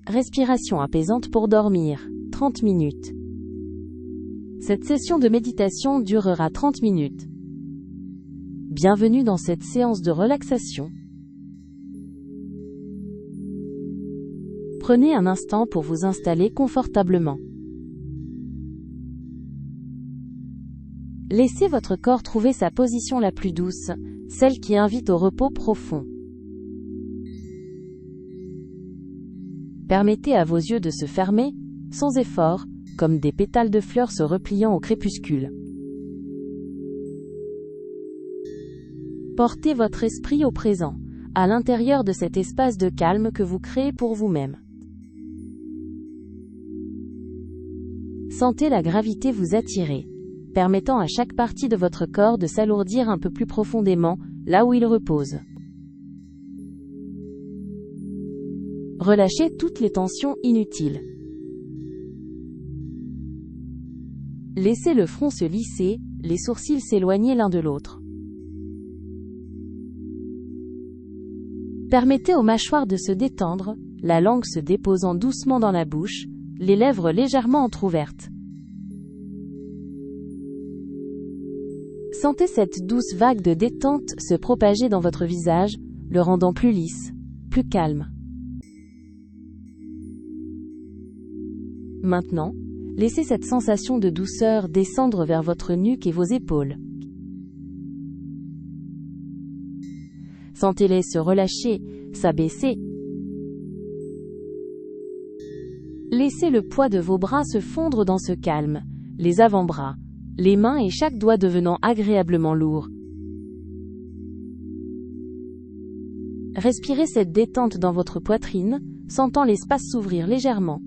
Respiration apaisante pour dormir, 30 minutes. Cette session de méditation durera 30 minutes. Bienvenue dans cette séance de relaxation. Prenez un instant pour vous installer confortablement. Laissez votre corps trouver sa position la plus douce, celle qui invite au repos profond. Permettez à vos yeux de se fermer, sans effort, comme des pétales de fleurs se repliant au crépuscule. Portez votre esprit au présent, à l'intérieur de cet espace de calme que vous créez pour vous-même. Sentez la gravité vous attirer, permettant à chaque partie de votre corps de s'alourdir un peu plus profondément, là où il repose. Relâchez toutes les tensions inutiles. Laissez le front se lisser, les sourcils s'éloigner l'un de l'autre. Permettez aux mâchoires de se détendre, la langue se déposant doucement dans la bouche, les lèvres légèrement entr'ouvertes. Sentez cette douce vague de détente se propager dans votre visage, le rendant plus lisse, plus calme. Maintenant, laissez cette sensation de douceur descendre vers votre nuque et vos épaules. Sentez-les se relâcher, s'abaisser. Laissez le poids de vos bras se fondre dans ce calme, les avant-bras, les mains et chaque doigt devenant agréablement lourds. Respirez cette détente dans votre poitrine, sentant l'espace s'ouvrir légèrement.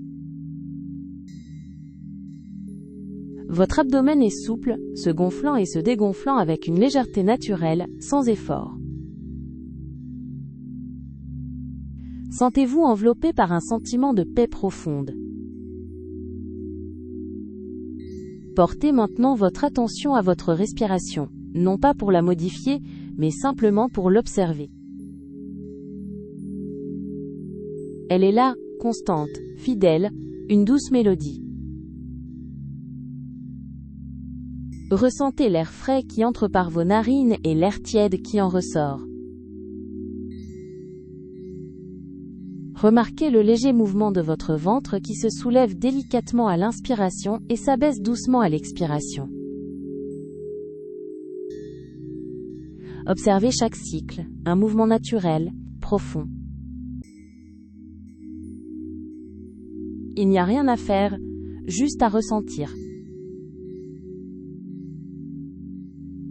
Votre abdomen est souple, se gonflant et se dégonflant avec une légèreté naturelle, sans effort. Sentez-vous enveloppé par un sentiment de paix profonde. Portez maintenant votre attention à votre respiration, non pas pour la modifier, mais simplement pour l'observer. Elle est là, constante, fidèle, une douce mélodie. Ressentez l'air frais qui entre par vos narines et l'air tiède qui en ressort. Remarquez le léger mouvement de votre ventre qui se soulève délicatement à l'inspiration et s'abaisse doucement à l'expiration. Observez chaque cycle, un mouvement naturel, profond. Il n'y a rien à faire, juste à ressentir.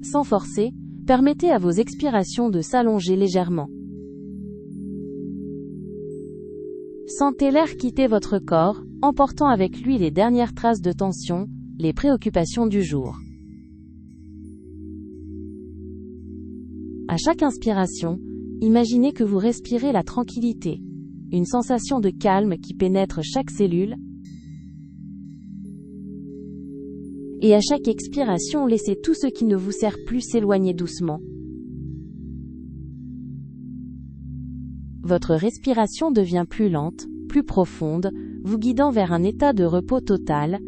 Sans forcer, permettez à vos expirations de s'allonger légèrement. Sentez l'air quitter votre corps, emportant avec lui les dernières traces de tension, les préoccupations du jour. À chaque inspiration, imaginez que vous respirez la tranquillité, une sensation de calme qui pénètre chaque cellule. Et à chaque expiration, laissez tout ce qui ne vous sert plus s'éloigner doucement. Votre respiration devient plus lente, plus profonde, vous guidant vers un état de repos total.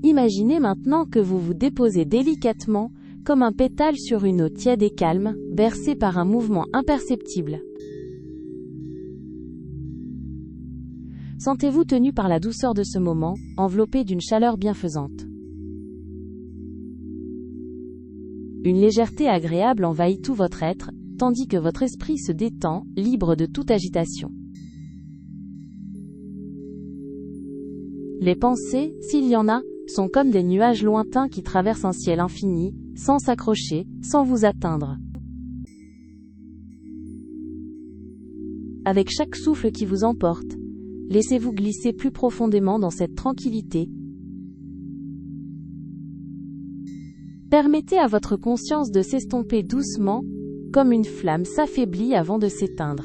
Imaginez maintenant que vous vous déposez délicatement, comme un pétale sur une eau tiède et calme, bercée par un mouvement imperceptible. Sentez-vous tenu par la douceur de ce moment, enveloppé d'une chaleur bienfaisante. Une légèreté agréable envahit tout votre être, tandis que votre esprit se détend, libre de toute agitation. Les pensées, s'il y en a, sont comme des nuages lointains qui traversent un ciel infini, sans s'accrocher, sans vous atteindre. Avec chaque souffle qui vous emporte, laissez-vous glisser plus profondément dans cette tranquillité. Permettez à votre conscience de s'estomper doucement, comme une flamme s'affaiblit avant de s'éteindre.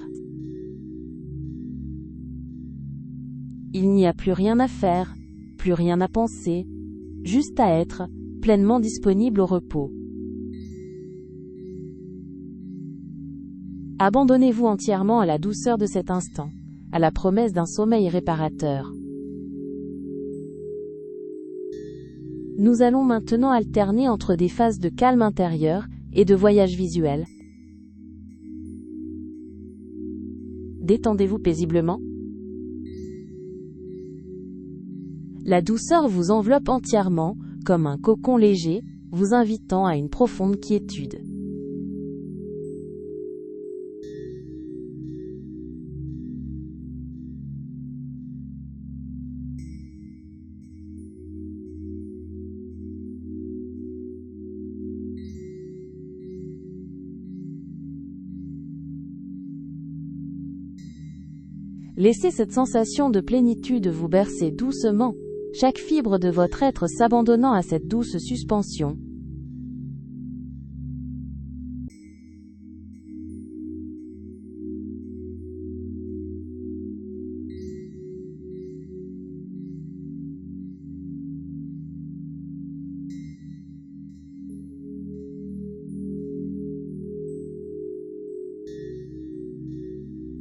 Il n'y a plus rien à faire, plus rien à penser, juste à être, pleinement disponible au repos. Abandonnez-vous entièrement à la douceur de cet instant, à la promesse d'un sommeil réparateur. Nous allons maintenant alterner entre des phases de calme intérieur et de voyage visuel. Détendez-vous paisiblement. La douceur vous enveloppe entièrement, comme un cocon léger, vous invitant à une profonde quiétude. Laissez cette sensation de plénitude vous bercer doucement, chaque fibre de votre être s'abandonnant à cette douce suspension.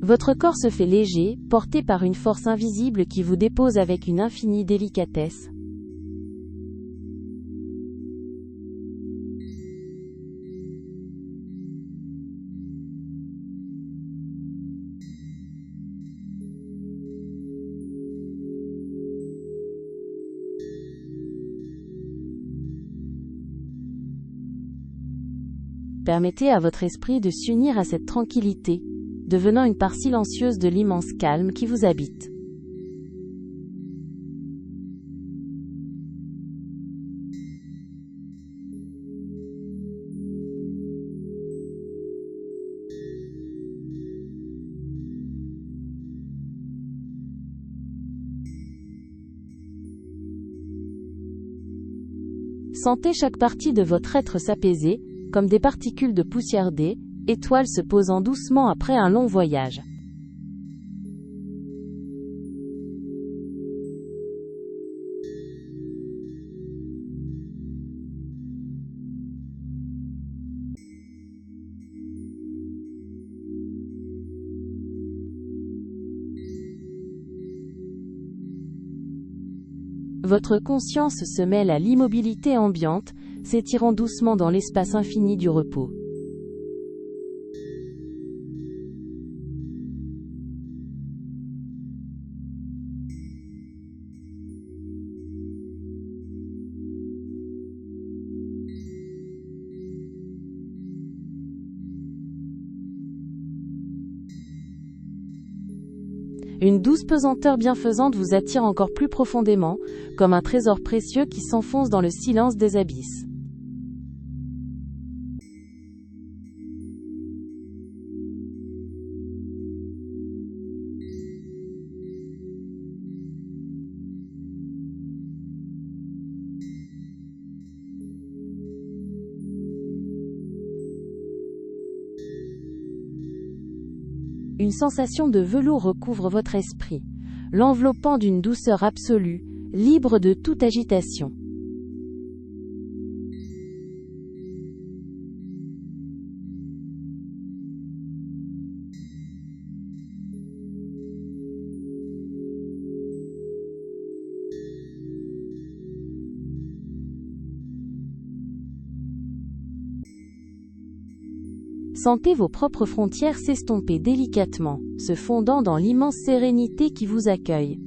Votre corps se fait léger, porté par une force invisible qui vous dépose avec une infinie délicatesse. Permettez à votre esprit de s'unir à cette tranquillité, devenant une part silencieuse de l'immense calme qui vous habite. Sentez chaque partie de votre être s'apaiser, comme des particules de poussière étoiles se posant doucement après un long voyage. Votre conscience se mêle à l'immobilité ambiante, s'étirant doucement dans l'espace infini du repos. Une douce pesanteur bienfaisante vous attire encore plus profondément, comme un trésor précieux qui s'enfonce dans le silence des abysses. Une sensation de velours recouvre votre esprit, l'enveloppant d'une douceur absolue, libre de toute agitation. Sentez vos propres frontières s'estomper délicatement, se fondant dans l'immense sérénité qui vous accueille.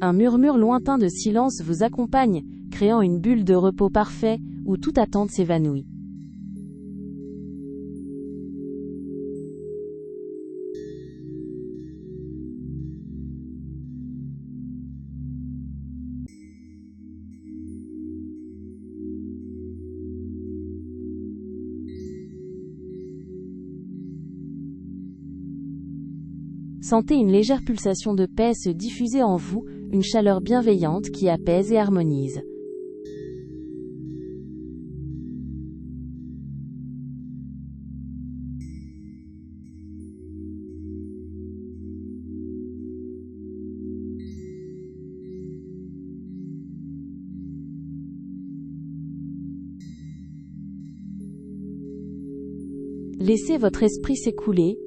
Un murmure lointain de silence vous accompagne, créant une bulle de repos parfait, où toute attente s'évanouit. Sentez une légère pulsation de paix se diffuser en vous, une chaleur bienveillante qui apaise et harmonise. Laissez votre esprit s'écouler,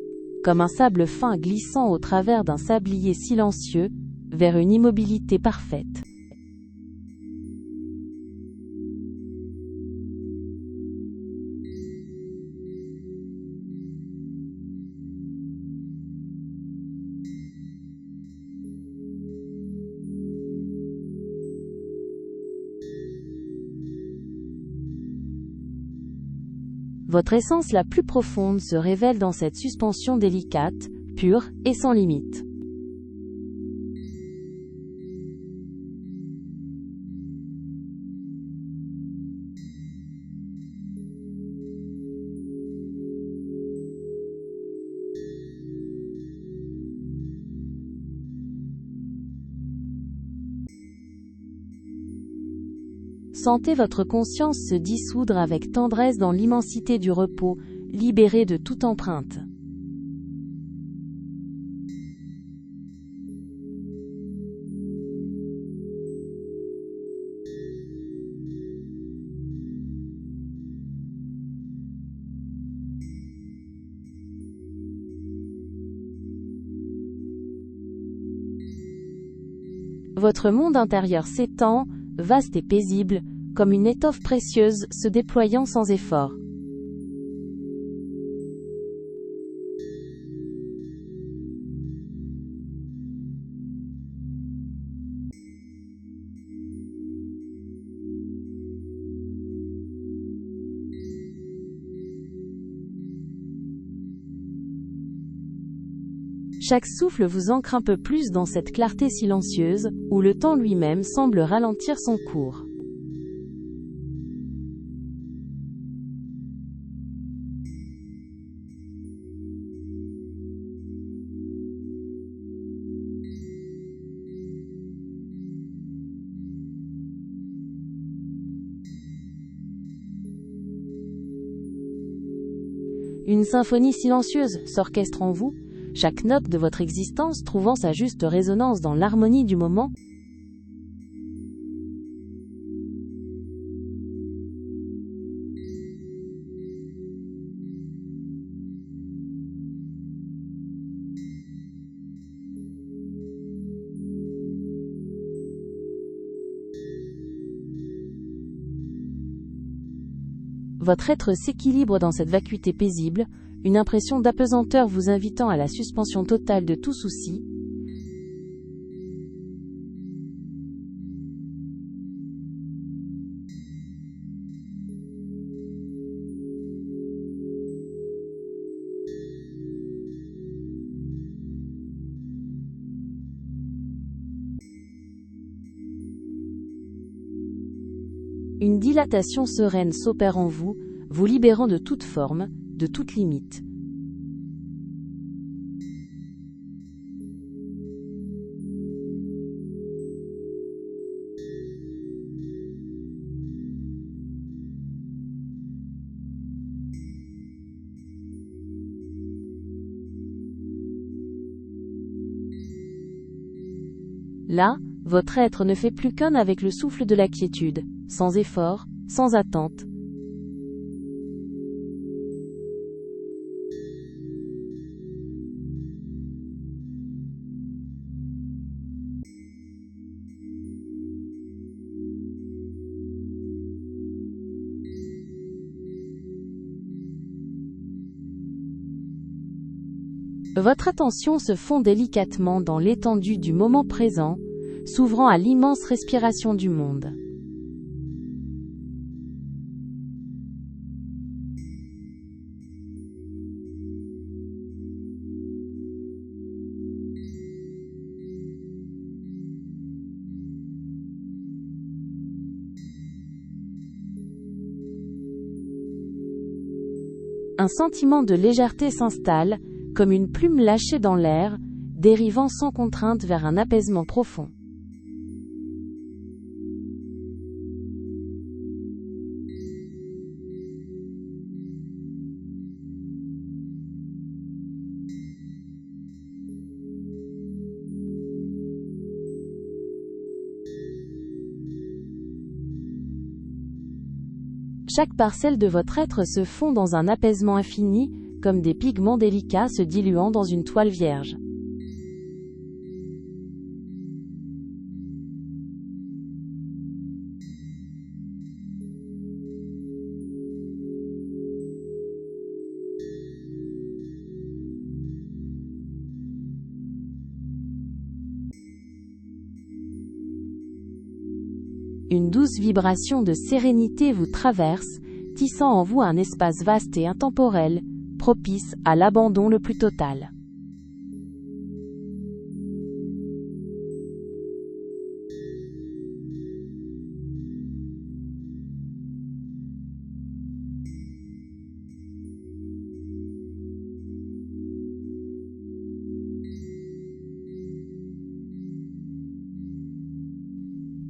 comme un sable fin glissant au travers d'un sablier silencieux, vers une immobilité parfaite. Votre essence la plus profonde se révèle dans cette suspension délicate, pure et sans limite. Sentez votre conscience se dissoudre avec tendresse dans l'immensité du repos, libérée de toute empreinte. Votre monde intérieur s'étend, vaste et paisible, comme une étoffe précieuse se déployant sans effort. Chaque souffle vous ancre un peu plus dans cette clarté silencieuse, où le temps lui-même semble ralentir son cours. Une symphonie silencieuse s'orchestre en vous, chaque note de votre existence trouvant sa juste résonance dans l'harmonie du moment. Votre être s'équilibre dans cette vacuité paisible, une impression d'apesanteur vous invitant à la suspension totale de tout souci. Une dilatation sereine s'opère en vous, vous libérant de toute forme, de toute limite. Là, votre être ne fait plus qu'un avec le souffle de la quiétude, sans effort, sans attente. Votre attention se fond délicatement dans l'étendue du moment présent, s'ouvrant à l'immense respiration du monde. Un sentiment de légèreté s'installe, comme une plume lâchée dans l'air, dérivant sans contrainte vers un apaisement profond. Chaque parcelle de votre être se fond dans un apaisement infini, comme des pigments délicats se diluant dans une toile vierge. Une douce vibration de sérénité vous traverse, tissant en vous un espace vaste et intemporel, propice à l'abandon le plus total.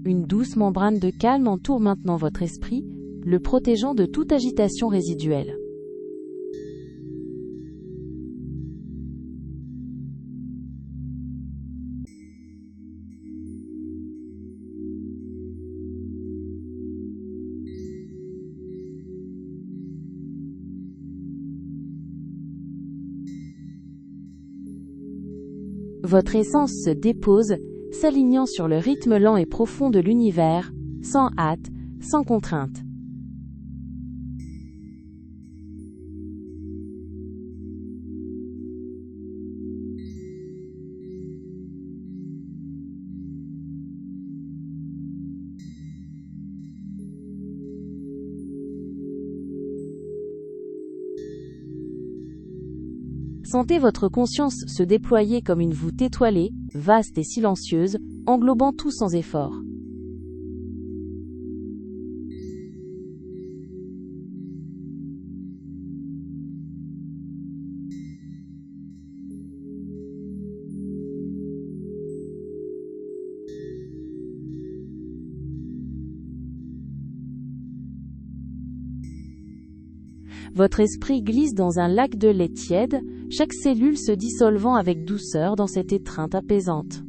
Une douce membrane de calme entoure maintenant votre esprit, le protégeant de toute agitation résiduelle. Votre essence se dépose, s'alignant sur le rythme lent et profond de l'univers, sans hâte, sans contrainte. Sentez votre conscience se déployer comme une voûte étoilée, vaste et silencieuse, englobant tout sans effort. Votre esprit glisse dans un lac de lait tiède, chaque cellule se dissolvant avec douceur dans cette étreinte apaisante.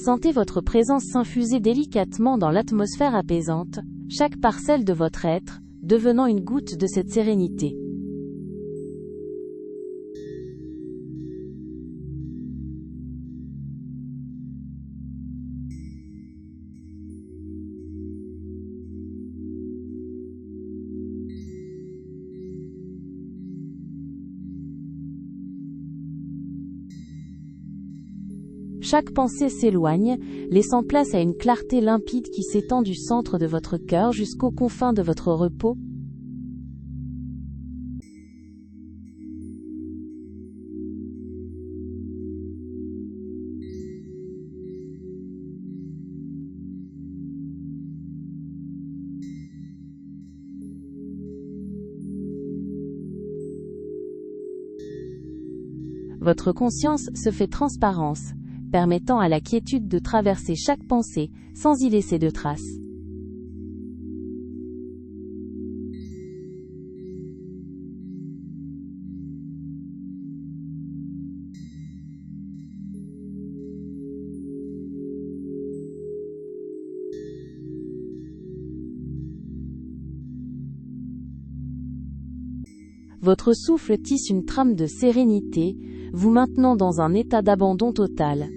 Sentez votre présence s'infuser délicatement dans l'atmosphère apaisante, chaque parcelle de votre être, devenant une goutte de cette sérénité. Chaque pensée s'éloigne, laissant place à une clarté limpide qui s'étend du centre de votre cœur jusqu'aux confins de votre repos. Votre conscience se fait transparence, permettant à la quiétude de traverser chaque pensée, sans y laisser de traces. Votre souffle tisse une trame de sérénité, vous maintenant dans un état d'abandon total.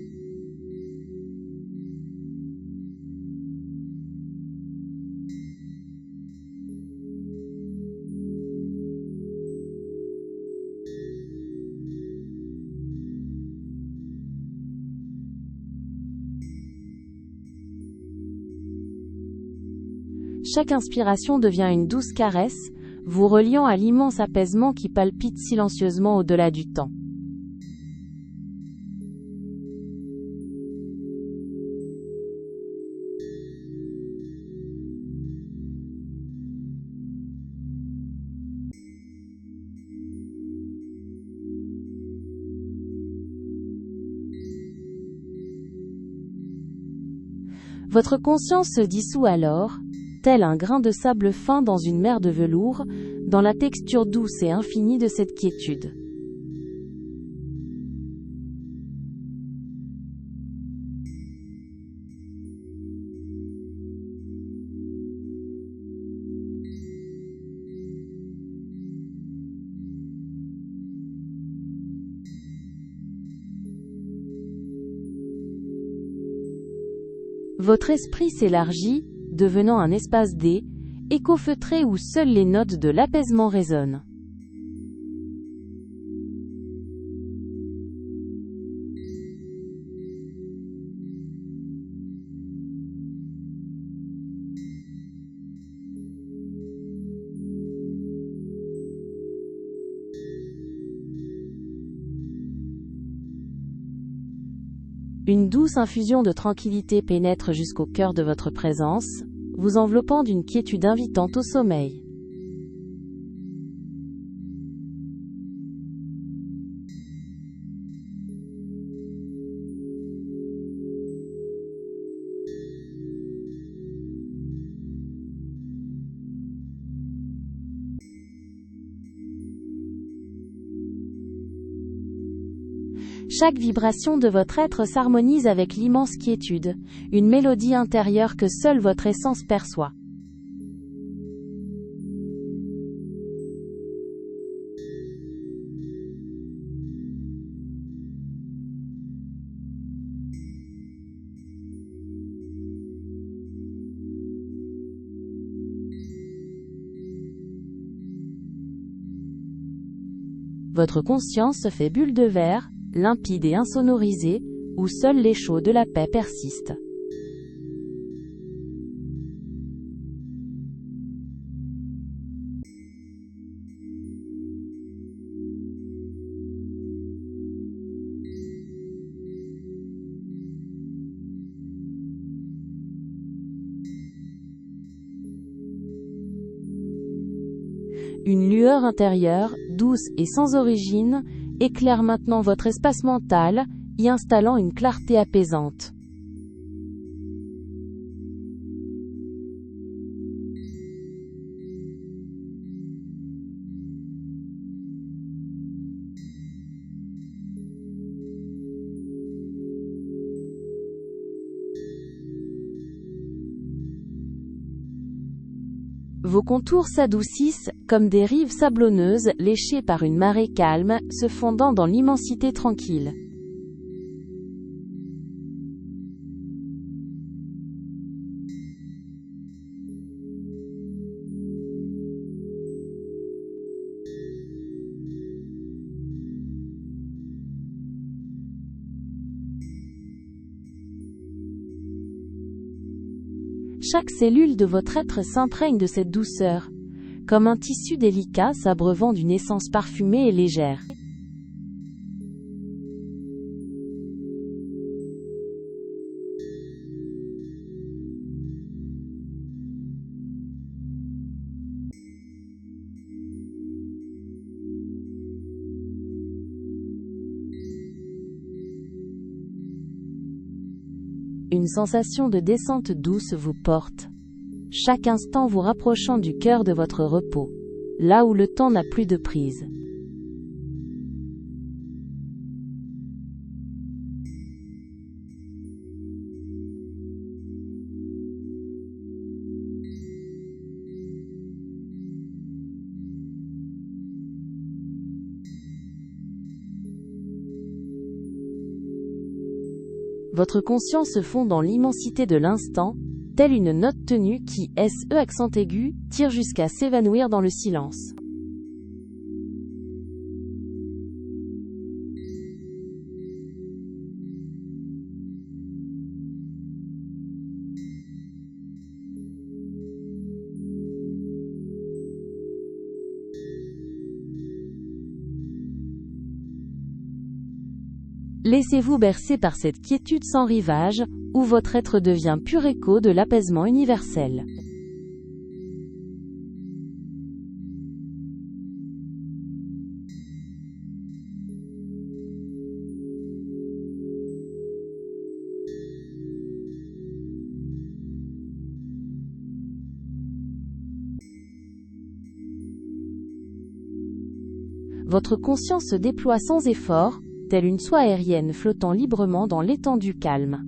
Chaque inspiration devient une douce caresse, vous reliant à l'immense apaisement qui palpite silencieusement au-delà du temps. Votre conscience se dissout alors, tel un grain de sable fin dans une mer de velours, dans la texture douce et infinie de cette quiétude. Votre esprit s'élargit, devenant un espace éco-feutré où seules les notes de l'apaisement résonnent. Une douce infusion de tranquillité pénètre jusqu'au cœur de votre présence, vous enveloppant d'une quiétude invitante au sommeil. Chaque vibration de votre être s'harmonise avec l'immense quiétude, une mélodie intérieure que seule votre essence perçoit. Votre conscience se fait bulle de verre, limpide et insonorisée, où seul l'écho de la paix persiste. Une lueur intérieure, douce et sans origine, éclaire maintenant votre espace mental, y installant une clarté apaisante. Vos contours s'adoucissent, comme des rives sablonneuses léchées par une marée calme, se fondant dans l'immensité tranquille. Chaque cellule de votre être s'imprègne de cette douceur, comme un tissu délicat s'abreuvant d'une essence parfumée et légère. Une sensation de descente douce vous porte, chaque instant vous rapprochant du cœur de votre repos, là où le temps n'a plus de prise. Votre conscience se fond dans l'immensité de l'instant, telle une note tenue qui, SE accent aigu, tire jusqu'à s'évanouir dans le silence. Laissez-vous bercer par cette quiétude sans rivage, où votre être devient pur écho de l'apaisement universel. Votre conscience se déploie sans effort, telle une soie aérienne flottant librement dans l'étendue calme.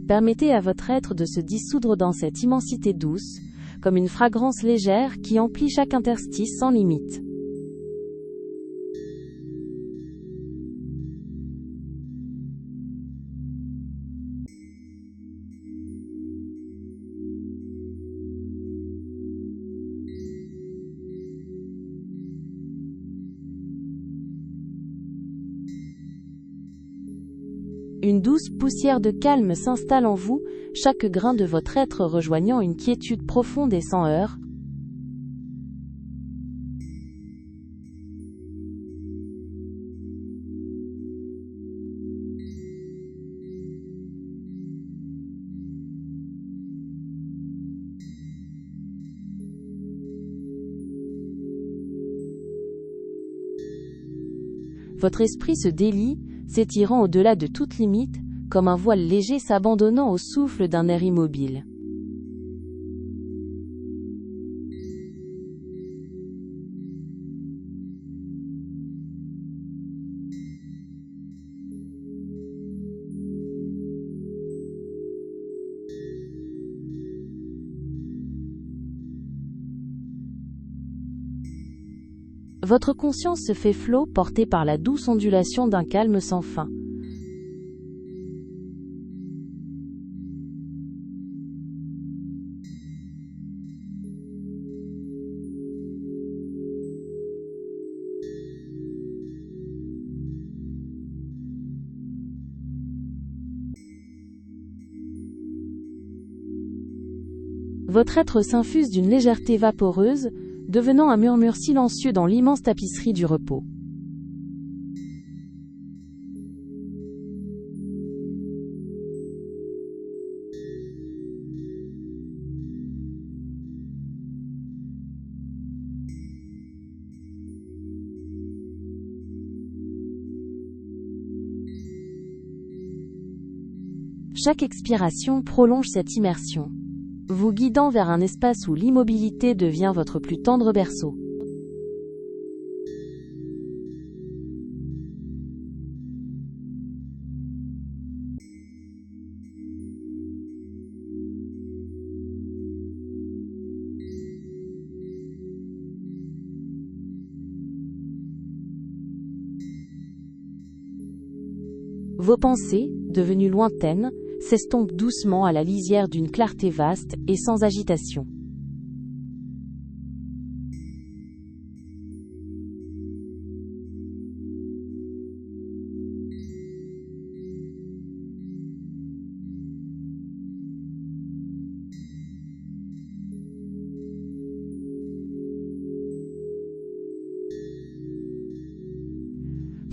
Permettez à votre être de se dissoudre dans cette immensité douce, comme une fragrance légère qui emplit chaque interstice sans limite. Une douce poussière de calme s'installe en vous, chaque grain de votre être rejoignant une quiétude profonde et sans heurts. Votre esprit se délie, s'étirant au-delà de toute limite, comme un voile léger s'abandonnant au souffle d'un air immobile. Votre conscience se fait flot, portée par la douce ondulation d'un calme sans fin. Votre être s'infuse d'une légèreté vaporeuse, devenant un murmure silencieux dans l'immense tapisserie du repos. Chaque expiration prolonge cette immersion, vous guidant vers un espace où l'immobilité devient votre plus tendre berceau. Vos pensées, devenues lointaines, s'estompent doucement à la lisière d'une clarté vaste et sans agitation.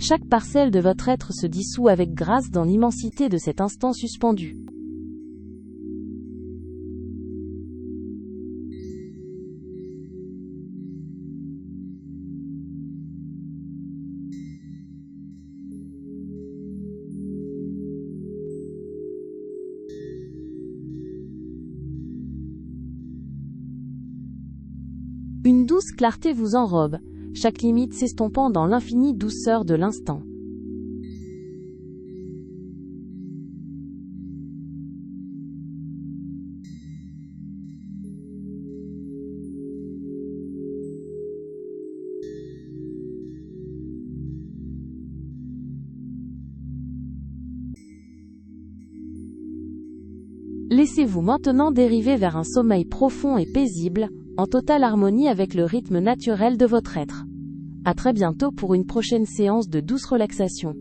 Chaque parcelle de votre être se dissout avec grâce dans l'immensité de cet instant suspendu. Une douce clarté vous enrobe, chaque limite s'estompant dans l'infinie douceur de l'instant. Laissez-vous maintenant dériver vers un sommeil profond et paisible, en totale harmonie avec le rythme naturel de votre être. À très bientôt pour une prochaine séance de douce relaxation.